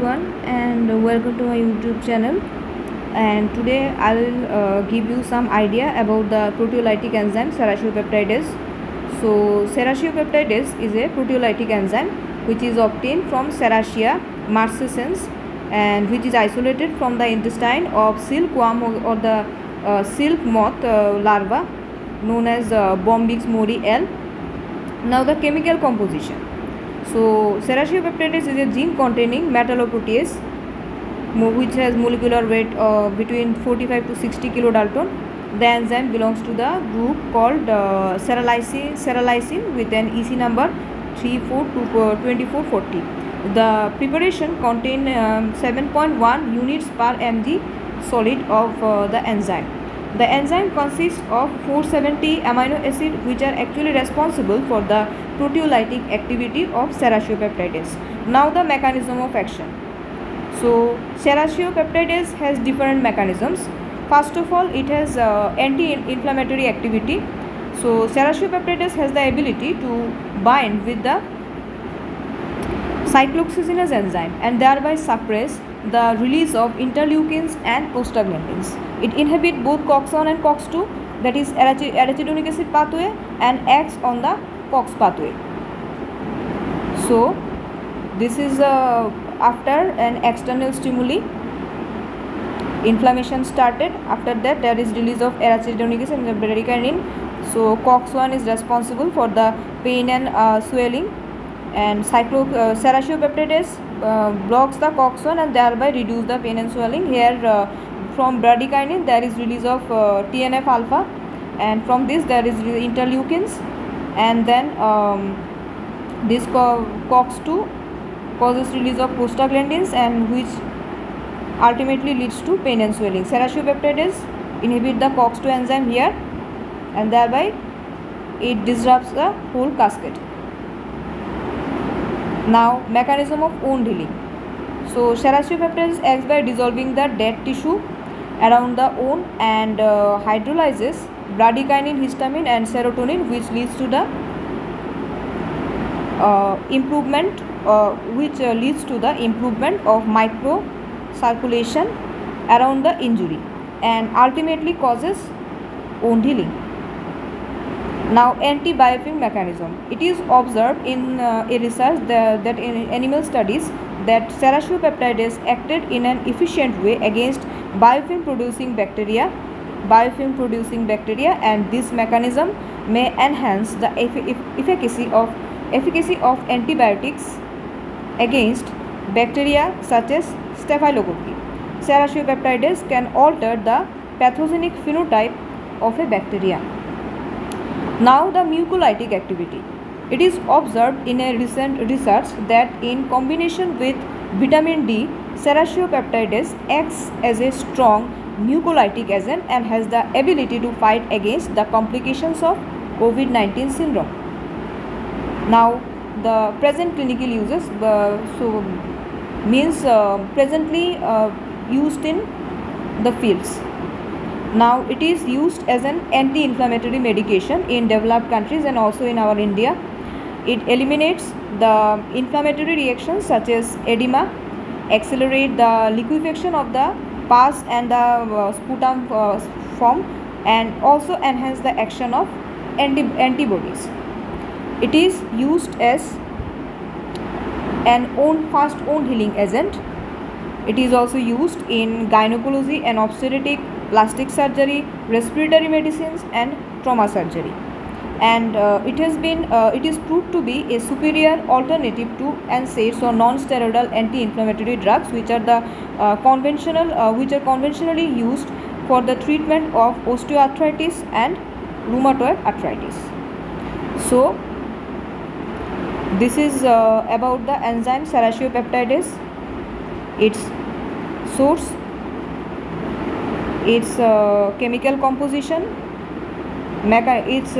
everyone, and welcome to my YouTube channel. And today I will give you some idea about the proteolytic enzyme serratiopeptidase. So serratiopeptidase is a proteolytic enzyme which is obtained from Serratia marcescens and which is isolated from the intestine of silkworm or the silk moth larva known as Bombyx mori L. Now the chemical composition. So serratiopeptidase is a gene containing metalloprotease which has molecular weight between 45 to 60 kilodalton. The enzyme belongs to the group called serralysine with an EC number 2440. The preparation contains 7.1 units per mg solid of the enzyme. The enzyme consists of 470 amino acids which are actually responsible for the proteolytic activity of serratiopeptidase. Now the mechanism of action. So serratiopeptidase has different mechanisms. First of all, it has anti-inflammatory activity. So serratiopeptidase has the ability to bind with the cyclooxygenase enzyme and thereby suppress the release of interleukins and prostaglandins. It inhibits both COX-1 and COX-2, that is arachidonic acid pathway, and acts on the COX pathway. So this is after an external stimuli, inflammation started. After that, there is release of arachidonic acid and bradykinin. So COX-1 is responsible for the pain and swelling, and serratiopeptidase blocks the COX-1 and thereby reduce the pain and swelling. Here from bradykinin there is release of TNF alpha, and from this there is interleukins, and then this COX-2 causes release of prostaglandins, and which ultimately leads to pain and swelling. Serratiopeptidase inhibit the COX-2 enzyme here, and thereby it disrupts the whole cascade. Now mechanism of wound healing. So serratiopeptidase acts by dissolving the dead tissue around the wound and hydrolyzes bradykinin, histamine and serotonin, which leads to the improvement of microcirculation around the injury and ultimately causes wound healing. Now anti-biofilm mechanism. It is observed in a research that in animal studies that serratiopeptidase acted in an efficient way against biofilm producing bacteria, and this mechanism may enhance the efficacy of antibiotics against bacteria such as Staphylococcus. Serratiopeptidase can alter the pathogenic phenotype of a bacteria. Now the mucolytic activity. It is observed in a recent research that in combination with vitamin D, serratiopeptidase acts as a strong mucolytic agent and has the ability to fight against the complications of COVID-19 syndrome. Now the present clinical uses, presently used in the fields. Now it is used as an anti-inflammatory medication in developed countries and also in our India. It eliminates the inflammatory reactions such as edema, accelerate the liquefaction of the pus and the sputum form, and also enhance the action of antibodies. It is used as an fast wound healing agent. It is also used in gynecology and obstetric, plastic surgery, respiratory medicines and trauma surgery, and it is proved to be a superior alternative to NSAIDs or non-steroidal anti-inflammatory drugs which are conventionally used for the treatment of osteoarthritis and rheumatoid arthritis. So this is about the enzyme serratiopeptidase, its source, its chemical composition, its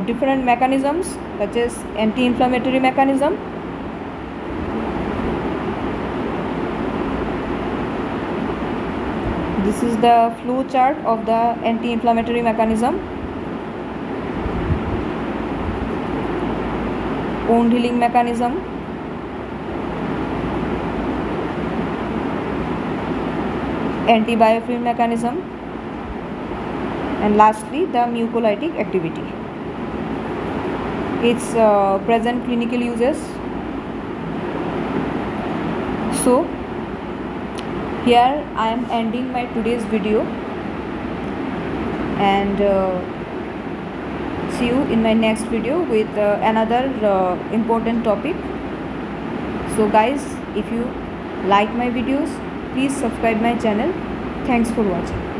different mechanisms such as anti-inflammatory mechanism, this is the flow chart of the anti-inflammatory mechanism, wound healing mechanism, antibiofilm mechanism, and lastly the mucolytic activity. Its present clinical uses. So here I am ending my today's video, and see you in my next video with another important topic. So guys, if you like my videos, please subscribe my channel. Thanks for watching.